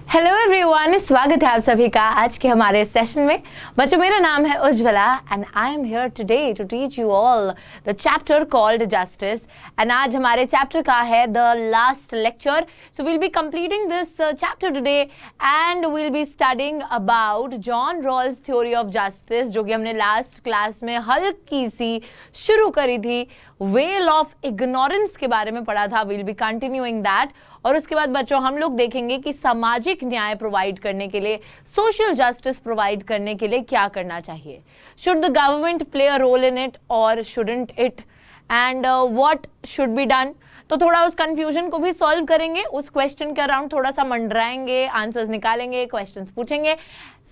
Hello everyone, स्वागत है आप सभी का आज के हमारे सेशन में। बच्चों, मेरा नाम है Ujjwala and I am here today to teach you all the chapter called justice. And आज हमारे चैप्टर का है the last lecture. So will be completing this chapter today and will be studying about John Rawls theory of justice, जो कि हमने last class में हल्की सी शुरू करी थी। वेल ऑफ इग्नोरेंस के बारे में पढ़ा था। Will be continuing that. और उसके बाद बच्चों हम लोग देखेंगे कि सामाजिक न्याय प्रोवाइड करने के लिए, सोशल जस्टिस प्रोवाइड करने के लिए क्या करना चाहिए। Should the government play a role in it और shouldn't it, and what should be done. तो थोड़ा उस कंफ्यूजन को भी सॉल्व करेंगे, उस क्वेश्चन के अराउंड थोड़ा सा मंडराएंगे, आंसर्स निकालेंगे, क्वेश्चंस पूछेंगे।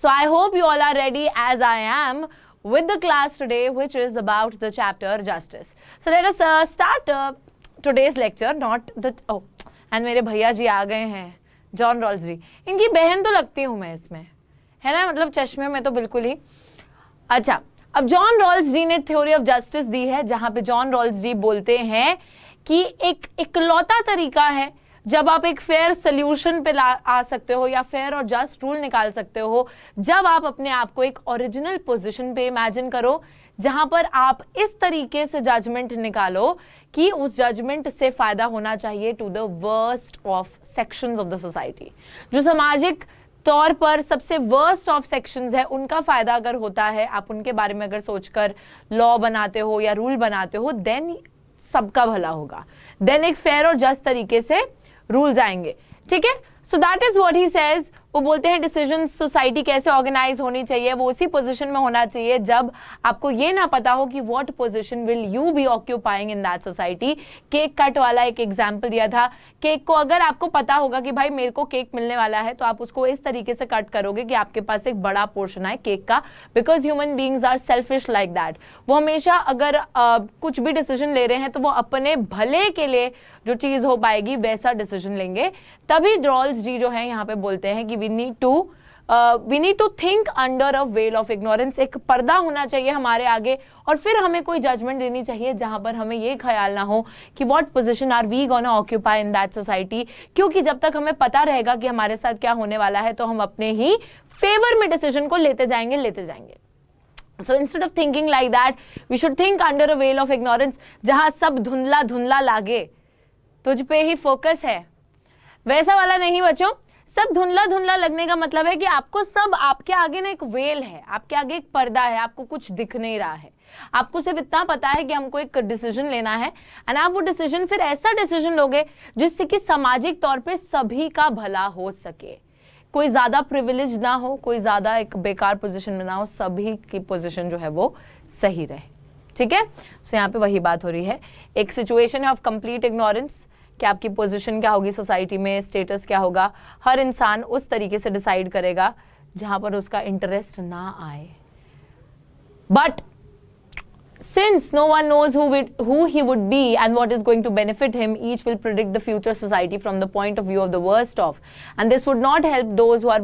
So I hope you all are ready as I am with the class today, which is about the chapter justice. So let us start today's lecture. Not the and मेरे भैया जी आ गए हैं, John Rawls जी। इनकी बहन तो लगती हूँ मैं इसमें, है ना, मतलब चश्मे में तो बिल्कुल ही। अच्छा, अब जॉन रॉल्स जी ने थ्योरी ऑफ जस्टिस दी है, जहां पे जॉन रॉल्स जी बोलते हैं कि एक इकलौता तरीका है जब आप एक फेयर सोल्यूशन पे आ सकते हो या फेयर और जस्ट रूल निकाल सकते हो, जब आप अपने आप को एक ओरिजिनल पोजीशन पे इमेजिन करो, जहां पर आप इस तरीके से जजमेंट निकालो कि उस जजमेंट से फायदा होना चाहिए to the worst of sections of the society. जो सामाजिक तौर पर सबसे वर्स्ट ऑफ सेक्शंस है, उनका फायदा अगर होता है, आप उनके बारे में अगर सोचकर लॉ बनाते हो या रूल बनाते हो, देन सबका भला होगा, देन एक फेयर और जस्ट तरीके से रूल्स आएंगे। ठीक है, so that is what he says. वो बोलते हैं डिसीजन सोसाइटी कैसे ऑर्गेनाइज होनी चाहिए, वो उसी पोजीशन में होना चाहिए जब आपको ये ना पता हो कि what position will you be occupying in that society. Cake cut वाला एक एग्जांपल दिया था। केक को अगर आपको पता होगा कि भाई मेरे को केक मिलने वाला है, तो आप उसको इस तरीके से कट करोगे कि आपके पास एक बड़ा पोर्शन आए केक का, because human beings are selfish like that. वो हमेशा अगर कुछ भी डिसीजन ले रहे हैं तो वो अपने भले के लिए जो चीज हो पाएगी वैसा डिसीजन लेंगे। तभी रॉल्स जी जो है यहाँ पे बोलते हैं कि we need to think under a veil of ignorance। एक पर्दा होना चाहिए हमारे आगे, और फिर हमें कोई जजमेंट देनी चाहिए जहां पर हमें ये ख्याल ना हो कि what position are we gonna occupy in that society। क्योंकि जब तक हमें पता रहेगा कि हमारे साथ क्या होने वाला है, तो हम अपने ही फेवर में डिसीजन को लेते जाएंगे। So instead of thinking like that, we should think under a veil of ignorance। जहां सब धुंधला धुंधला लागे, तुझ पे ही फोकस है, वैसा वाला नहीं बच्चों। सब धुंधला धुंधला लगने का मतलब है कि आपको सब, आपके आगे ना एक वेल है, आपके आगे एक पर्दा है, आपको कुछ दिख नहीं रहा है। आपको सिर्फ इतना पता है कि हमको एक डिसीजन लेना है, एंड आप वो डिसीजन, फिर ऐसा डिसीजन लोगे जिससे कि सामाजिक तौर पे सभी का भला हो सके, कोई ज्यादा प्रिविलेज ना हो, कोई ज्यादा एक बेकार पोजीशन में ना हो, सभी की पोजीशन जो है वो सही रहे। ठीक है, सो यहाँ पे वही बात हो रही है। एक सिचुएशन है ऑफ कंप्लीट इग्नोरेंस कि आपकी पोजीशन क्या होगी सोसाइटी में, स्टेटस क्या होगा। हर इंसान उस तरीके से डिसाइड करेगा जहां पर उसका इंटरेस्ट ना आए। But since no one knows who he would be and what is going to benefit him, each will predict the future society from the point of view of the worst of, and this would not help those who are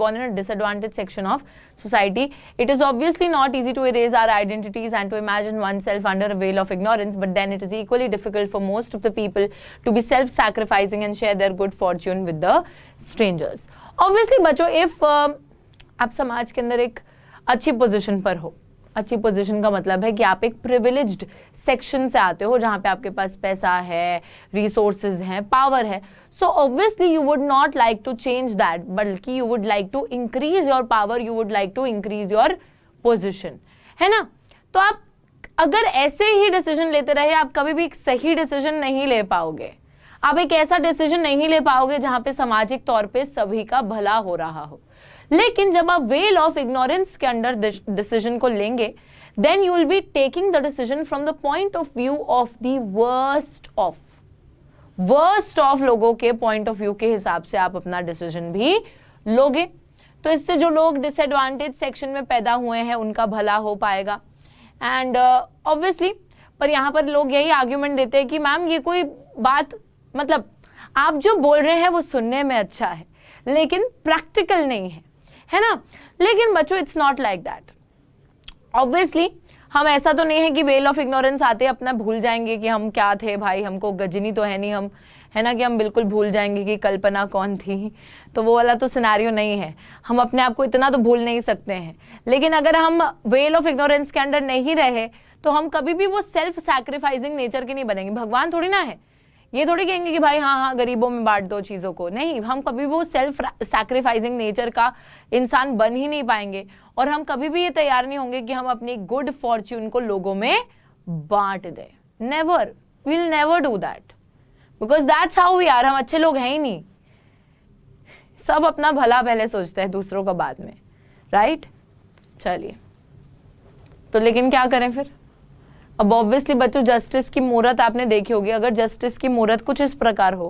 born in a disadvantaged section of society. It is obviously not easy to erase our identities and to imagine oneself under a veil of ignorance, but then it is equally difficult for most of the people to be self-sacrificing and share their good fortune with the strangers. Obviously बच्चों, if आप समाज के अंदर एक अच्छी position पर हो, अच्छी पोजीशन का मतलब है कि आप एक प्रिविलेज्ड सेक्शन से आते हो, जहां पे आपके पास पैसा है, रिसोर्सेज हैं, पावर है। So obviously you would not like to change that, बल्कि you would like to increase your power, you would like to increase your position, है ना। तो आप अगर ऐसे ही डिसीजन लेते रहे, आप कभी भी एक सही डिसीजन नहीं ले पाओगे। आप एक ऐसा डिसीजन नहीं ले पाओगे जहां पे सामाजिक तौर पे सभी का भला हो रहा हो। लेकिन जब आप वेल ऑफ इग्नोरेंस के अंडर डिसीजन को लेंगे, then you will be taking the decision from the point of view of the worst of लोगों के पॉइंट ऑफ व्यू के हिसाब से आप अपना डिसीजन भी लोगे। तो इससे जो लोग डिसएडवांटेज सेक्शन में पैदा हुए हैं उनका भला हो पाएगा। एंड ऑब्वियसली पर यहाँ पर लोग यही आर्ग्यूमेंट देते हैं कि मैम ये कोई बात, मतलब आप जो बोल रहे हैं वो सुनने में अच्छा है लेकिन प्रैक्टिकल नहीं है ना। लेकिन बच्चों, it's not like that. Obviously हम ऐसा तो नहीं है कि वेल ऑफ इग्नोरेंस आते अपना भूल जाएंगे कि हम क्या थे भाई, हमको गजनी तो है नहीं हम, है ना, कि हम बिल्कुल भूल जाएंगे कि कल्पना कौन थी, तो वो वाला तो सिनेरियो नहीं है। हम अपने आप को इतना तो भूल नहीं सकते हैं, लेकिन अगर हम वेल ऑफ इग्नोरेंस के अंडर नहीं रहे तो हम कभी भी वो सेल्फ सैक्रिफाइसिंग नेचर के नहीं बनेंगे। भगवान थोड़ी ना है, ये थोड़ी कहेंगे कि भाई हाँ हाँ गरीबों में बांट दो चीज़ों को, नहीं, हम कभी वो सेल्फ सैक्रिफाइसिंग नेचर का इंसान बन ही नहीं पाएंगे। और हम कभी भी ये तैयार नहीं होंगे कि हम अपनी गुड फॉर्च्यून को लोगों में बांट दें। Never, we will never do that, because that's how we are. हम अच्छे लोग हैं ही नहीं, सब अपना भला पहले सोचते हैं, दूसरों का बाद में, राइट? चलिए, तो लेकिन क्या करें फिर? अब ऑब्वियसली बच्चों जस्टिस की मूरत आपने देखी होगी। अगर जस्टिस की मूरत कुछ इस प्रकार हो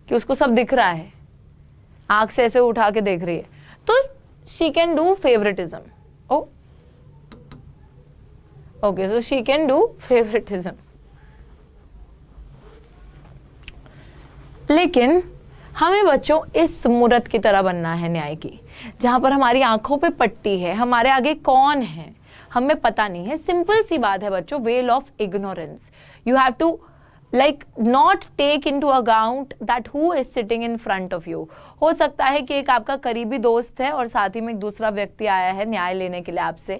कि उसको सब दिख रहा है, आंख से ऐसे उठा के देख रही है, तो she can do favouritism. Oh okay, so she can do favouritism. लेकिन हमें बच्चों इस मूरत की तरह बनना है न्याय की, जहां पर हमारी आंखों पे पट्टी है, हमारे आगे कौन है हमें पता नहीं है। सिंपल सी बात है बच्चों, veil of ignorance. You have to like not take into account that who is sitting in front of you. हो सकता है कि एक आपका करीबी दोस्त है और साथ ही में एक दूसरा व्यक्ति आया है न्याय लेने के लिए आपसे,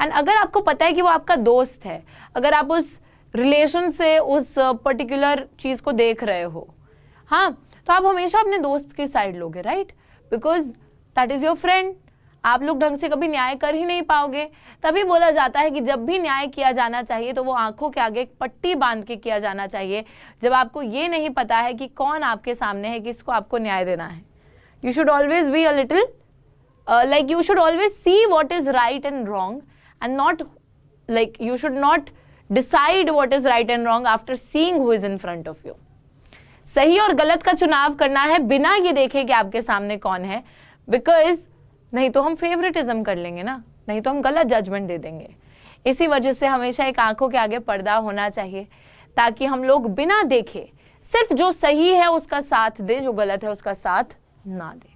एंड अगर आपको पता है कि वो आपका दोस्त है, अगर आप उस रिलेशन से उस पर्टिकुलर चीज को देख रहे हो, हाँ, तो आप हमेशा अपने दोस्त की साइड लोगे, right? Because that is your friend. आप लोग ढंग से कभी न्याय कर ही नहीं पाओगे। तभी बोला जाता है कि जब भी न्याय किया जाना चाहिए तो वो आंखों के आगे एक पट्टी बांध के किया जाना चाहिए, जब आपको ये नहीं पता है कि कौन आपके सामने है, किसको आपको न्याय देना है। You should always be a little like you should always see what is right and wrong, and not like you should not decide what is right and wrong after seeing who is in front of you. सही और गलत का चुनाव करना है बिना ये देखे कि आपके सामने कौन है, बिकॉज नहीं तो हम फेवरेटिज्म कर लेंगे ना, नहीं तो हम गलत जजमेंट दे देंगे। इसी वजह से हमेशा एक आंखों के आगे पर्दा होना चाहिए, ताकि हम लोग बिना देखे सिर्फ जो सही है उसका साथ दे, जो गलत है उसका साथ ना दे।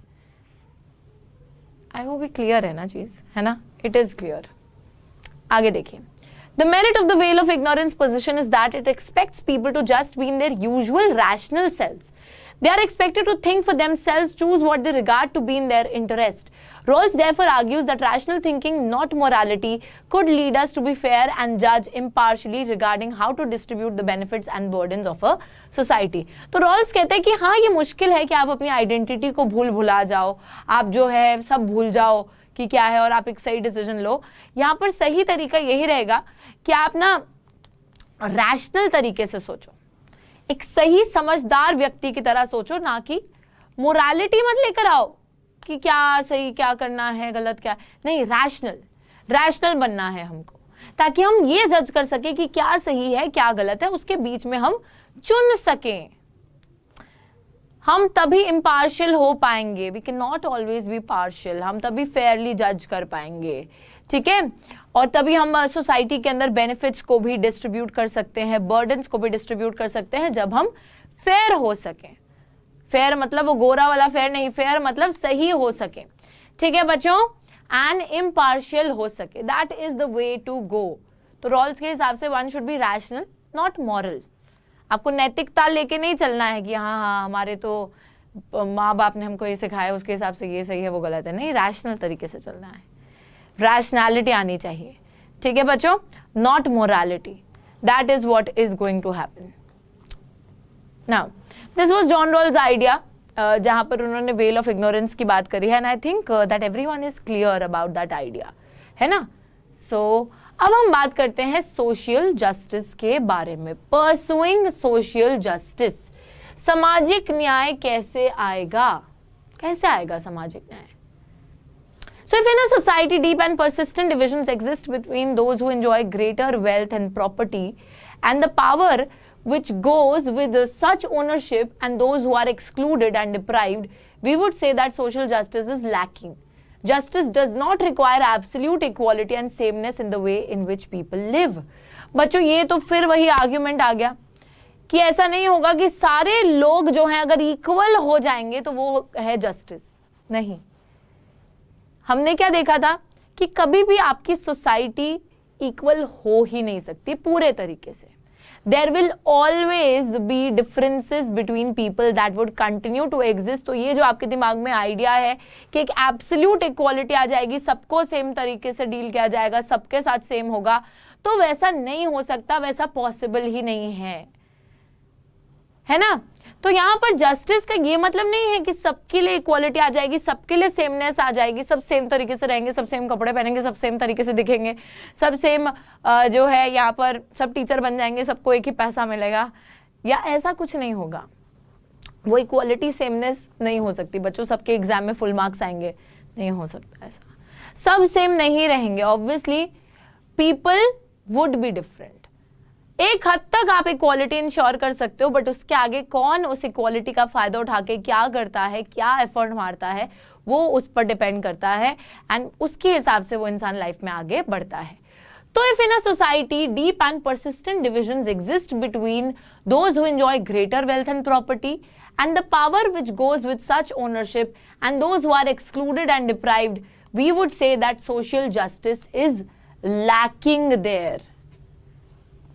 आई होप क्लियर है ना चीज, है ना? It is clear. आगे देखिए, The merit of the veil of ignorance position is that it expects people to just be in their usual rational selves. They are expected to think for themselves, choose what they regard to be in their interest. Rawls therefore argues that rational thinking, not morality, could lead us to be fair and judge impartially regarding how to distribute the benefits and burdens of a society. तो Rawls कहते हैं कि हाँ, ये मुश्किल है कि आप अपनी आइडेंटिटी को भुला जाओ, आप जो है सब भूल जाओ कि क्या है और आप एक सही डिसीजन लो। यहाँ पर सही तरीका यही रहेगा कि आप ना रैशनल तरीके से सोचो, एक सही समझदार व्यक्ति की तरह सोचो, ना कि मोरालिटी मत लेकर आओ कि क्या सही क्या करना है गलत क्या नहीं। रैशनल बनना है हमको, ताकि हम ये जज कर सके कि क्या सही है क्या गलत है, उसके बीच में हम चुन सकें। हम तभी इम्पार्शियल हो पाएंगे, we can not always be partial, हम तभी फेयरली जज कर पाएंगे, ठीक है? और तभी हम सोसाइटी के अंदर बेनिफिट्स को भी डिस्ट्रीब्यूट कर सकते हैं, बर्डन्स को भी डिस्ट्रीब्यूट कर सकते हैं, जब हम फेयर हो सकें। फेयर मतलब वो गोरा वाला फेयर नहीं, फेयर मतलब सही हो सके, ठीक है बच्चों? एंड इम्पार्शियल हो सके, that is the way to go. तो रॉल्स के हिसाब से one should be rational not moral. आपको नैतिकता लेके नहीं चलना है कि हाँ हाँ हमारे तो माँ बाप ने हमको ये सिखाया, उसके हिसाब से ये सही है वो गलत है, नहीं, रैशनल तरीके से चलना है, रैशनैलिटी आनी चाहिए, ठीक है बच्चों? Not morality, that is what is going to happen. Now this was John Rawls idea, जहां पर उन्होंने वेल ऑफ इग्नोरेंस की बात करी है, and I think that everyone is clear about that idea, है ना? सो अब हम बात करते हैं सोशल जस्टिस के बारे में। परसुइंग सोशल जस्टिस, सामाजिक न्याय कैसे आएगा? कैसे आएगा सामाजिक न्याय? So if in a society deep and persistent divisions exist between those who enjoy greater wealth and property and the power which goes with such ownership and those who are excluded and deprived, we would say that social justice is lacking. Justice does not require absolute equality and sameness in the way in which people live. बच्चों ये तो फिर वही argument आ गया कि ऐसा नहीं होगा कि सारे लोग जो हैं अगर इक्वल हो जाएंगे तो वो है जस्टिस। नहीं, हमने क्या देखा था कि कभी भी आपकी सोसाइटी इक्वल हो ही नहीं सकती पूरे तरीके से। There will always be differences between people that would continue to exist. तो ये जो आपके दिमाग में आइडिया है कि एक एब्सोल्यूट इक्वालिटी आ जाएगी, सबको सेम तरीके से डील किया जाएगा, सबके साथ सेम होगा, तो वैसा नहीं हो सकता, वैसा पॉसिबल ही नहीं है ना। तो यहाँ पर जस्टिस का ये मतलब नहीं है कि सबके लिए इक्वालिटी आ जाएगी, सबके लिए सेमनेस आ जाएगी, सब सेम तरीके से रहेंगे, सब सेम कपड़े पहनेंगे, सब सेम तरीके से दिखेंगे, सब सेम जो है यहाँ पर सब टीचर बन जाएंगे, सबको एक ही पैसा मिलेगा, या ऐसा कुछ नहीं होगा। वो इक्वालिटी सेमनेस नहीं हो सकती बच्चों। सबके एग्जाम में फुल मार्क्स आएंगे, नहीं हो सकता ऐसा। सब सेम नहीं रहेंगे, obviously people would be different. एक हद तक आप इक्वालिटी इंश्योर कर सकते हो, बट उसके आगे कौन उस इक्वालिटी का फायदा उठा के क्या करता है, क्या एफर्ट मारता है, वो उस पर डिपेंड करता है, एंड उसके हिसाब से वो इंसान लाइफ में आगे बढ़ता है। तो if in a society deep and persistent divisions exist between those who enjoy greater wealth and property and the power which goes with such ownership and those who are excluded and deprived, we would say that social justice is lacking there.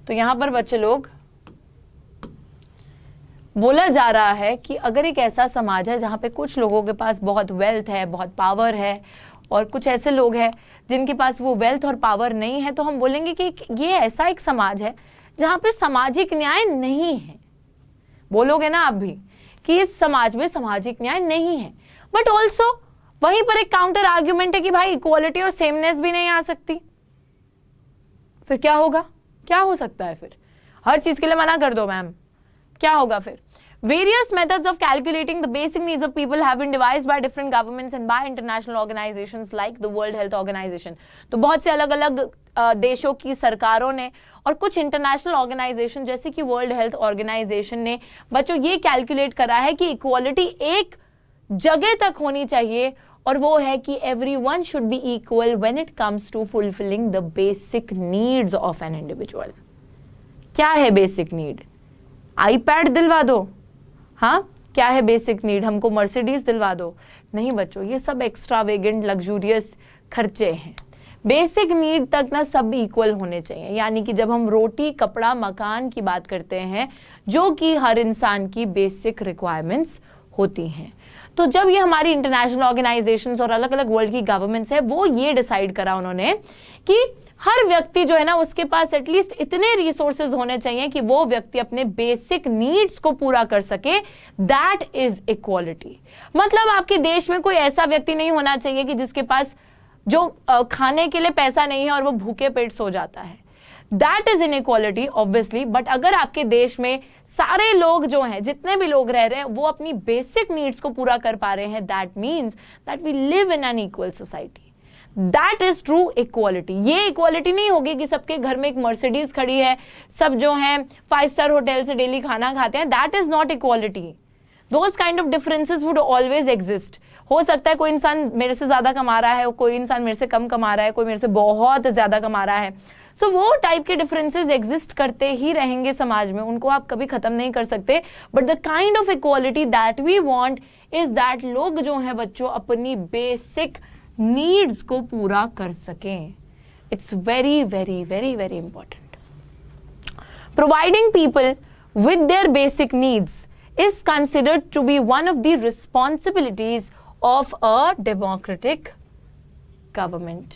तो यहां पर बच्चे लोग बोला जा रहा है कि अगर एक ऐसा समाज है जहां पे कुछ लोगों के पास बहुत वेल्थ है, बहुत पावर है, और कुछ ऐसे लोग हैं जिनके पास वो वेल्थ और पावर नहीं है, तो हम बोलेंगे कि ये ऐसा एक समाज है जहां पे सामाजिक न्याय नहीं है। बोलोगे ना आप भी कि इस समाज में सामाजिक न्याय नहीं है, बट ऑल्सो वहीं पर एक काउंटर आर्ग्यूमेंट है कि भाई इक्वालिटी और सेमनेस भी नहीं आ सकती। फिर क्या होगा? क्या हो सकता है? फिर हर चीज के लिए मना कर दो मैम, क्या होगा फिर? Various methods of calculating the basic needs of people have been devised by different governments and by international organizations like the World Health Organization. तो बहुत से अलग अलग देशों की सरकारों ने और कुछ इंटरनेशनल ऑर्गेनाइजेशन जैसे कि वर्ल्ड हेल्थ ऑर्गेनाइजेशन ने बच्चों ये कैलकुलेट करा है कि इक्वालिटी एक जगह तक होनी चाहिए, और वो है कि everyone should be equal when it comes to fulfilling the basic needs of an individual. क्या है बेसिक नीड? आईपैड दिलवा दो? हाँ, क्या है बेसिक नीड? हमको मर्सिडीज दिलवा दो? नहीं बच्चों, ये सब एक्स्ट्रावेगेंट लग्जूरियस खर्चे हैं। बेसिक नीड तक ना सब इक्वल होने चाहिए। यानी कि जब हम रोटी, कपड़ा, मकान की बात करते हैं, जो कि हर इंसान की बेसिक रिक्वायरमेंट्स होती हैं, तो जब ये हमारी इंटरनेशनल ऑर्गेनाइजेशंस और अलग अलग वर्ल्ड की गवर्नमेंट्स है, वो ये डिसाइड करा उन्होंने कि हर व्यक्ति जो है ना उसके पास एटलीस्ट इतने रिसोर्सेज होने चाहिए कि वो व्यक्ति अपने बेसिक नीड्स को पूरा कर सके। That is equality. मतलब आपके देश में कोई ऐसा व्यक्ति नहीं होना चाहिए कि जिसके पास जो खाने के लिए पैसा नहीं है और वो भूखे पेट सो जाता है। That is inequality obviously. But अगर आपके देश में सारे लोग जो हैं, जितने भी लोग रह रहे हैं, वो अपनी बेसिक नीड्स को पूरा कर पा रहे हैं, that means that we live in an equal society. That is true equality. ये इक्वालिटी नहीं होगी कि सबके घर में एक मर्सिडीज खड़ी है, सब जो है 5 स्टार होटल से डेली खाना खाते हैं। That is not equality. Those kind of differences would always exist. हो सकता है कोई इंसान मेरे से ज्यादा कमा रहा है, कोई इंसान मेरे से कम कमा रहा है, कोई मेरे से बहुत ज्यादा कमा रहा है। सो वो टाइप के डिफरेंसेस एग्जिस्ट करते ही रहेंगे समाज में, उनको आप कभी खत्म नहीं कर सकते। But the kind of equality that we want is that लोग जो है बच्चों अपनी बेसिक नीड्स को पूरा कर सकें। It's very very very very important. Providing people with their basic needs is considered to be one of the responsibilities of a democratic government.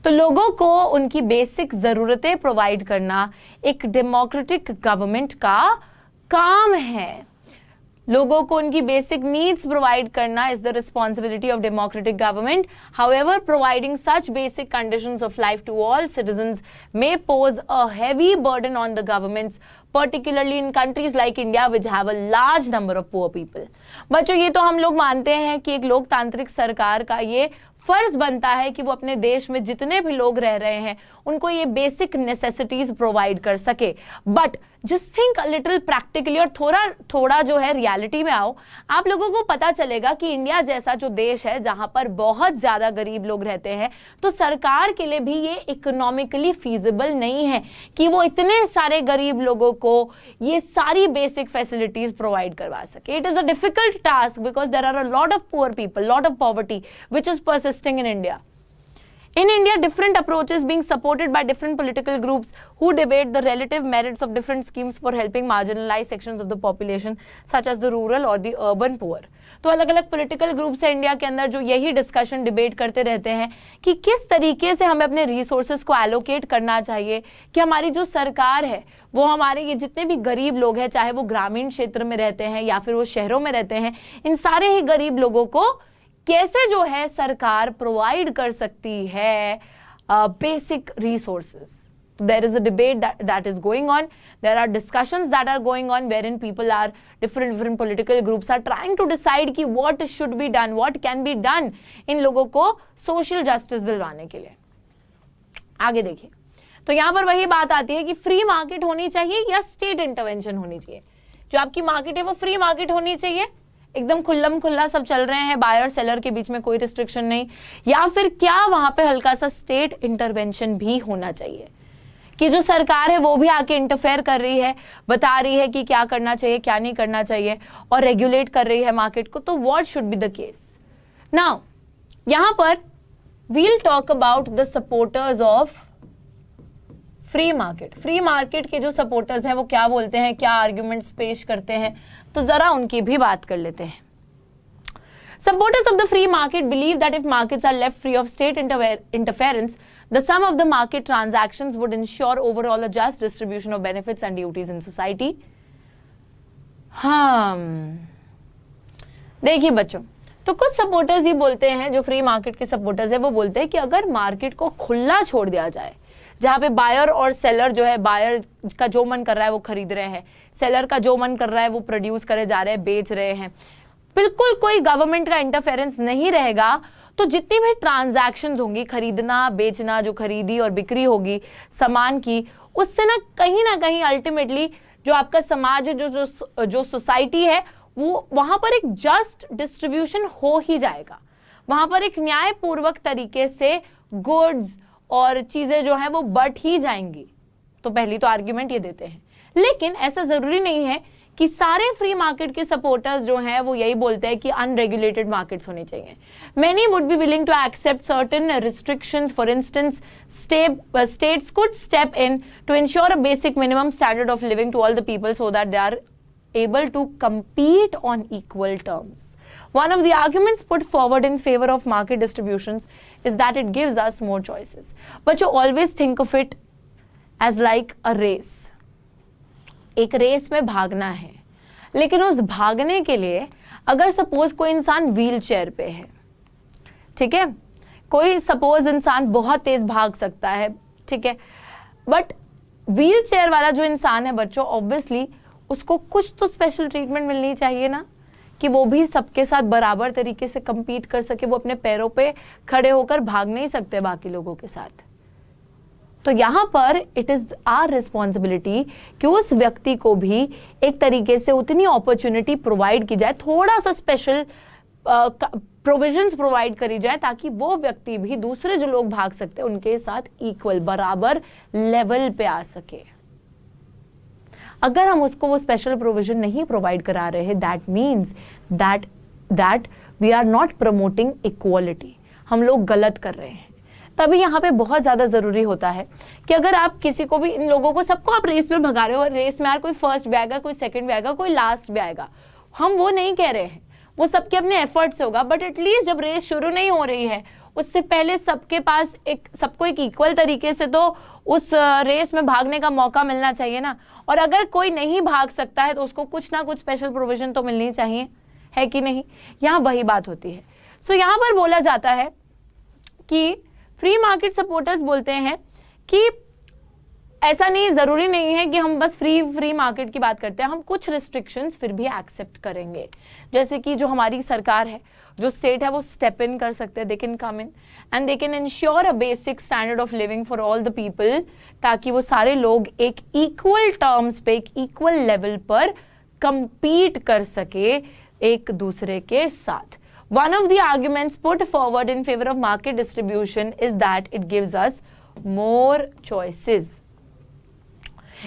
तो लोगों को उनकी बेसिक जरूरतें प्रोवाइड करना एक डेमोक्रेटिक गवर्नमेंट का काम है। लोगों को उनकी बेसिक नीड्स प्रोवाइड करना is the responsibility of democratic government. However, providing such basic conditions of life to all citizens may pose a heavy burden on the governments, particularly in countries like India which have a large number of poor people. बच्चों, ये तो हम लोग मानते हैं कि एक लोकतांत्रिक सरकार का ये फर्ज बनता है कि वो अपने देश में जितने भी लोग रह रहे हैं उनको ये बेसिक नेसेसिटीज प्रोवाइड कर सके। But just think a little practically, और थोड़ा जो है रियलिटी में आओ। आप लोगों को पता चलेगा कि इंडिया जैसा जो देश है जहां पर बहुत ज्यादा गरीब लोग रहते हैं, तो सरकार के लिए भी ये इकोनॉमिकली फीजिबल नहीं है कि वो इतने सारे गरीब लोगों को ये सारी बेसिक फैसिलिटीज प्रोवाइड करवा सके। It is a difficult task because there are a lot of poor people, lot of poverty which is persisting in India. In India, different approaches being supported by different political groups who debate the relative merits of different schemes for helping marginalized sections of the population, such as the rural or the urban poor. तो अलग अलग political groups है India के अंदर जो यही discussion debate करते रहते हैं कि किस तरीके से हमें अपने रिसोर्सेज को एलोकेट करना चाहिए, कि हमारी जो सरकार है वो हमारे ये जितने भी गरीब लोग हैं, चाहे वो ग्रामीण क्षेत्र में रहते हैं या फिर वो शहरों में रहते हैं, इन सारे ही गरीब लोगों को कैसे जो है सरकार प्रोवाइड कर सकती है basic resources. There is a debate that is going on. There are discussions that are going on wherein people are different political groups are trying to decide कि what should be done, what can be done इन लोगों को social justice दिलवाने के लिए. आगे देखिए, तो यहाँ पर वही बात आती है कि फ्री मार्केट होनी चाहिए या स्टेट इंटरवेंशन होनी चाहिए. जो आपकी मार्केट है वो फ्री मार्केट होनी चाहिए, एकदम खुल्लम खुल्ला सब चल रहे हैं, बायर सेलर के बीच में कोई रिस्ट्रिक्शन नहीं, या फिर क्या वहां पे हल्का सा स्टेट इंटरवेंशन भी होना चाहिए कि जो सरकार है वो भी आके इंटरफेयर कर रही है, बता रही है कि क्या करना चाहिए क्या नहीं करना चाहिए और रेगुलेट कर रही है मार्केट को. तो what should be the case. Now यहां पर we'll talk about the supporters of free market. Free market के जो सपोर्टर्स हैं वो क्या बोलते हैं, क्या आर्ग्यूमेंट्स पेश करते हैं, तो जरा उनकी भी बात कर लेते हैं. Supporters of the free market believe that if markets are left free of state interference, the sum of the market transactions would ensure overall a just distribution of benefits and duties in society. देखिए बच्चों, तो कुछ supporters ये बोलते हैं, जो free market के supporters है वो बोलते हैं कि अगर मार्केट को खुला छोड़ दिया जाए, जहां पे बायर और सेलर जो है, बायर का जो मन कर रहा है वो खरीद रहे हैं, सेलर का जो मन कर रहा है वो प्रोड्यूस करे जा रहे हैं, बेच रहे हैं, बिल्कुल कोई गवर्नमेंट का इंटरफेरेंस नहीं रहेगा, तो जितनी भी ट्रांजैक्शंस होंगी, खरीदना बेचना, जो खरीदी और बिक्री होगी सामान की, उससे ना कहीं अल्टीमेटली जो आपका समाज है, जो सोसाइटी है, वो वहां पर एक जस्ट डिस्ट्रीब्यूशन हो ही जाएगा. वहां पर एक न्यायपूर्वक तरीके से गुड्स और चीजें जो है वो बढ़ ही जाएंगी. तो पहली तो आर्ग्यूमेंट ये देते हैं. लेकिन ऐसा जरूरी नहीं है कि सारे फ्री मार्केट के सपोर्टर्स जो हैं वो यही बोलते हैं कि अनरेगुलेटेड मार्केट्स होने चाहिए. Many would be willing to accept certain restrictions. For instance, states could step in to ensure a basic minimum standard of living to all the people so that they are able to compete on equal terms. One of the arguments put forward in favor of market distributions is that it gives us more choices. But you always think of it as like a race. एक race में भागना है, लेकिन उस भागने के लिए अगर सपोज कोई इंसान व्हील चेयर पे है, ठीक है, कोई सपोज इंसान बहुत तेज भाग सकता है, ठीक है, बट व्हील चेयर वाला जो इंसान है बच्चों, ऑब्वियसली उसको कुछ तो स्पेशल ट्रीटमेंट मिलनी चाहिए ना, कि वो भी सबके साथ बराबर तरीके से compete कर सके. वो अपने पैरों पे खड़े होकर भाग नहीं सकते बाकी लोगों के साथ. तो यहाँ पर इट इज आवर रिस्पॉन्सिबिलिटी कि उस व्यक्ति को भी एक तरीके से उतनी अपॉर्चुनिटी प्रोवाइड की जाए, थोड़ा सा स्पेशल प्रोविजंस प्रोवाइड करी जाए, ताकि वो व्यक्ति भी दूसरे जो लोग भाग सकते हैं उनके साथ इक्वल बराबर लेवल पे आ सके. अगर हम उसको वो स्पेशल प्रोविजन नहीं प्रोवाइड करा रहे हैं, that means that we are not promoting equality. हम लोग गलत कर रहे हैं. तभी यहाँ पे बहुत ज्यादा जरूरी होता है कि अगर आप किसी को भी, इन लोगों को सबको आप रेस में भगा रहे हो, रेस में यार कोई फर्स्ट भी आएगा, कोई सेकंड भी आएगा, कोई लास्ट भी आएगा, हम वो नहीं कह रहे हैं, वो सबके अपने एफर्ट से होगा. बट एटलीस्ट जब रेस शुरू नहीं हो रही है उससे पहले सबके पास सबको एक इक्वल तरीके से तो उस रेस में भागने का मौका मिलना चाहिए ना. और अगर कोई नहीं भाग सकता है तो उसको कुछ ना कुछ स्पेशल प्रोविजन तो मिलनी चाहिए, है कि नहीं. यहाँ वही बात होती है. सो यहाँ पर बोला जाता है कि फ्री मार्केट सपोर्टर्स बोलते हैं कि ऐसा नहीं, जरूरी नहीं है कि हम बस फ्री मार्केट की बात करते हैं, हम कुछ रिस्ट्रिक्शंस फिर भी एक्सेप्ट करेंगे. जैसे कि जो हमारी सरकार है, जो स्टेट है, वो स्टेप इन कर सकते हैं, they can come in and they can ensure a basic standard of living for all the people, ताकि वो सारे लोग एक इक्वल टर्म्स पे, एक इक्वल लेवल पर कंपीट कर सके एक दूसरे के साथ. One of the arguments put forward in favor of market distribution is that it gives us more choices.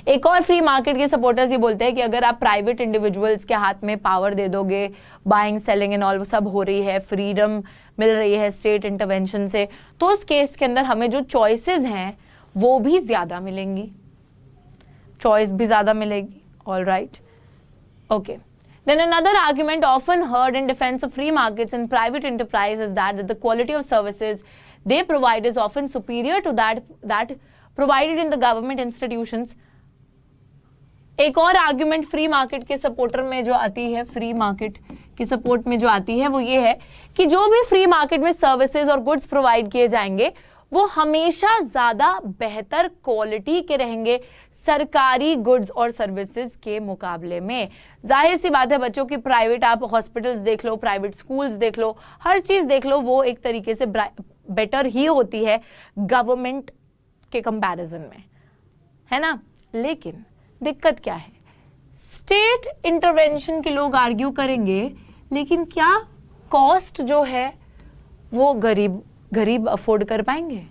एक और फ्री मार्केट के सपोर्टर्स ये बोलते हैं कि अगर आप प्राइवेट इंडिविजुअल्स के हाथ में पावर दे दोगे, बाइंग सेलिंग एंड ऑल सब हो रही है, फ्रीडम मिल रही है स्टेट इंटरवेंशन से, तो उस केस के अंदर हमें जो चॉइसेस हैं वो भी ज्यादा मिलेंगी, चॉइस भी ज्यादा मिलेगी. All right, okay. Then another argument often heard in defense of free markets and private enterprise is that the quality of services they provide is often superior to that provided in the government institutions. एक और argument free market के supporter में जो आती है, free market के support में जो आती है वो ये है कि जो भी फ्री मार्केट में सर्विसेज और गुड्स प्रोवाइड किए जाएंगे वो हमेशा ज्यादा बेहतर क्वालिटी के रहेंगे सरकारी गुड्स और सर्विसेज के मुकाबले में. जाहिर सी बात है बच्चों की, प्राइवेट आप हॉस्पिटल्स देख लो, प्राइवेट स्कूल्स देख लो, हर चीज देख लो, वो एक तरीके से बेटर ही होती है गवर्नमेंट के कंपैरिजन में, है ना. लेकिन दिक्कत क्या है, स्टेट इंटरवेंशन के लोग आर्ग्यू करेंगे, लेकिन क्या कॉस्ट जो है वो गरीब अफोर्ड कर पाएंगे?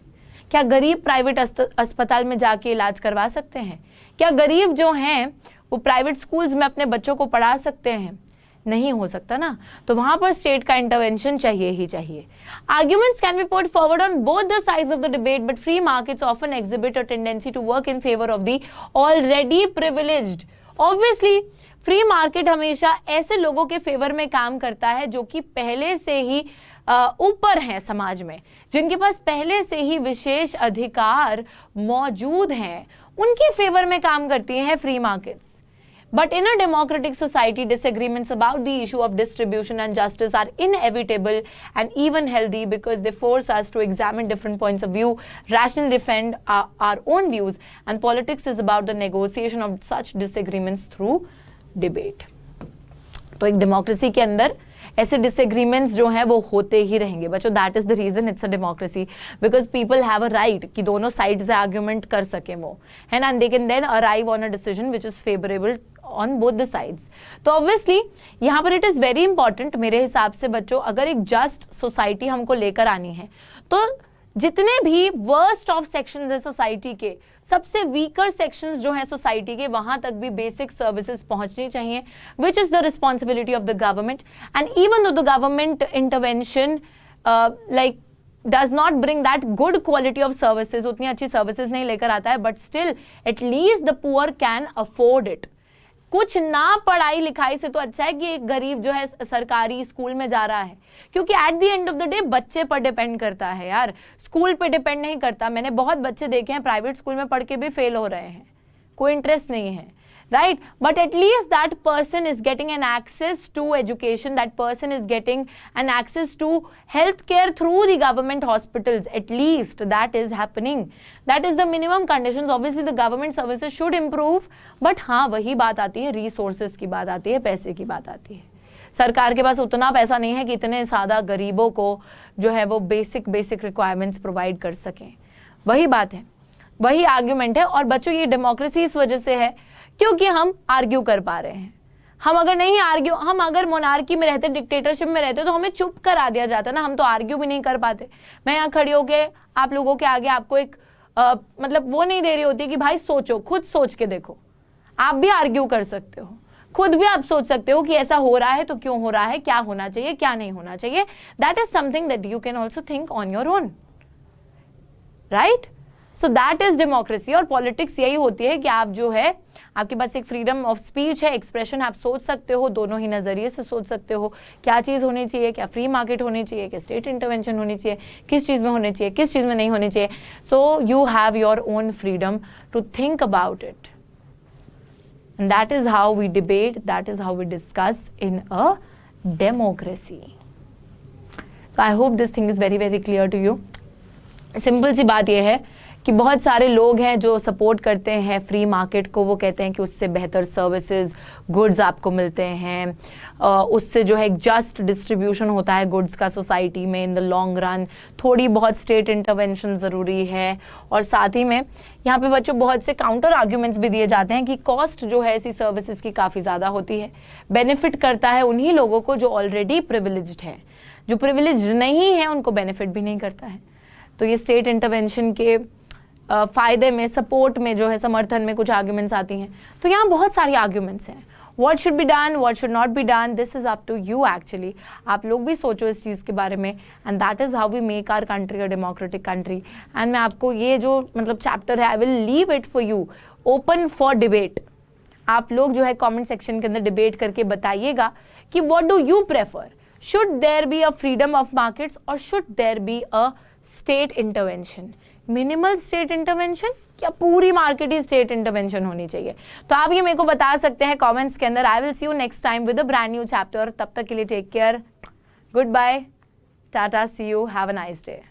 क्या गरीब प्राइवेट अस्पताल में जाके इलाज करवा सकते हैं? क्या गरीब जो हैं वो प्राइवेट स्कूल्स में अपने बच्चों को पढ़ा सकते हैं? नहीं हो सकता ना. तो वहां पर स्टेट का इंटरवेंशन चाहिए ही चाहिए. Arguments can be put forward on both the sides of the debate, but free markets often exhibit a tendency to work in favour of the already privileged. Obviously free market हमेशा ऐसे लोगों के favour में काम करता है जो कि पहले से ही ऊपर हैं समाज में, जिनके पास पहले से ही विशेष अधिकार मौजूद हैं, उनके फेवर में काम करती हैं free markets. But in a democratic society, disagreements about the issue of distribution and justice are inevitable and even healthy because they force us to examine different points of view, rationally defend our own views, and politics is about the negotiation of such disagreements through debate. तो एक democracy के अंदर ऐसे disagreements जो हैं वो होते ही रहेंगे बच्चों. That is the reason it's a democracy, because people have a right कि दोनों साइड से आर्ग्यूमेंट कर सके वो, है ना. And they can then arrive on a decision which is favourable on both the sides. तो ऑब्वियसली यहाँ पर इट इज वेरी इंपॉर्टेंट मेरे हिसाब से बच्चों, अगर एक जस्ट सोसाइटी हमको लेकर आनी है तो जितने भी वर्स्ट ऑफ सेक्शंस है सोसाइटी के, सबसे वीकर सेक्शंस जो है सोसाइटी के, वहां तक भी बेसिक सर्विसेज पहुंचनी चाहिए, which is the responsibility of the government. And even though the government intervention like does not bring that good quality of services, उतनी अच्छी सर्विसेज नहीं लेकर आता है, but still at least the poor can afford it. कुछ ना पढ़ाई लिखाई से तो अच्छा है कि एक गरीब जो है सरकारी स्कूल में जा रहा है, क्योंकि at the end of the day बच्चे पर डिपेंड करता है यार, स्कूल पे डिपेंड नहीं करता. मैंने बहुत बच्चे देखे हैं प्राइवेट स्कूल में पढ़ के भी फेल हो रहे हैं, कोई इंटरेस्ट नहीं है, right? But at least that person is getting an access to education, that person is getting an access to healthcare through the government hospitals. At least that is happening. That is the minimum conditions. Obviously the government services should improve, but हाँ वही बात आती है, resources की बात आती है, पैसे की बात आती है. सरकार के पास उतना पैसा नहीं है कि इतने सादा गरीबों को जो है वो बेसिक रिक्वायरमेंट्स प्रोवाइड कर सकें. वही बात है, वही आर्ग्यूमेंट है. और बच्चों ये डेमोक्रेसी इस वजह से है क्योंकि हम आर्ग्यू कर पा रहे हैं. हम अगर नहीं आर्ग्यू, हम अगर मोनार्की में रहते, डिक्टेटरशिप में रहते तो हमें चुप करा दिया जाता ना, हम तो आर्ग्यू भी नहीं कर पाते. मैं यहाँ खड़ी होके आप लोगों के आगे आपको एक मतलब वो नहीं दे रही होती कि भाई सोचो, खुद सोच के देखो. आप भी आर्ग्यू कर सकते हो, खुद भी आप सोच सकते हो कि ऐसा हो रहा है तो क्यों हो रहा है, क्या होना चाहिए, क्या नहीं होना चाहिए. That is something that you can also think on your own, right. So that is democracy. और पॉलिटिक्स यही होती है कि आप जो है, आपके पास एक फ्रीडम ऑफ स्पीच है, एक्सप्रेशन, आप सोच सकते हो, दोनों ही नजरिए से सोच सकते हो क्या चीज होनी चाहिए, क्या फ्री मार्केट होनी चाहिए, क्या स्टेट इंटरवेंशन होनी चाहिए, किस चीज में होनी चाहिए, किस चीज में नहीं होनी चाहिए. So you have your own freedom to think about it. And that is how we debate, that is how we discuss in a democracy. So I hope this thing is very, very clear to you. Simple सी बात यह है कि बहुत सारे लोग हैं जो सपोर्ट करते हैं फ्री मार्केट को. वो कहते हैं कि उससे बेहतर सर्विसेज, गुड्स आपको मिलते हैं, उससे जो है एक जस्ट डिस्ट्रीब्यूशन होता है गुड्स का सोसाइटी में इन द लॉन्ग रन. थोड़ी बहुत स्टेट इंटरवेंशन ज़रूरी है. और साथ ही में यहाँ पे बच्चों बहुत से काउंटर आर्ग्यूमेंट्स भी दिए जाते हैं कि कॉस्ट जो है ऐसी सर्विसेज की काफ़ी ज़्यादा होती है. बेनिफिट करता है उन्हीं लोगों को जो ऑलरेडी प्रिविलेज्ड है, जो प्रिविलेज्ड नहीं है उनको बेनिफिट भी नहीं करता है. तो ये स्टेट इंटरवेंशन के फ़ायदे में, सपोर्ट में जो है, समर्थन में कुछ आर्ग्यूमेंट्स आती हैं। तो यहाँ बहुत सारी आर्ग्यूमेंट्स हैं। What should be done, what should not be done, this is up to you actually. आप लोग भी सोचो इस चीज़ के बारे में, and that is how we make our country a democratic country. And मैं आपको ये जो मतलब चैप्टर है, I will leave it for you open for debate. आप लोग जो है कमेंट सेक्शन के अंदर डिबेट करके बताइएगा कि what do you prefer? Should there be a freedom of markets or should there be a state intervention? Minimal state intervention या पूरी मार्केट ही स्टेट इंटरवेंशन होनी चाहिए? तो आप ये मेरे को बता सकते हैं कमेंट्स के अंदर। I will see you next time with a brand new chapter. तब तक के लिए take care, good bye, tata, see you, have a nice day.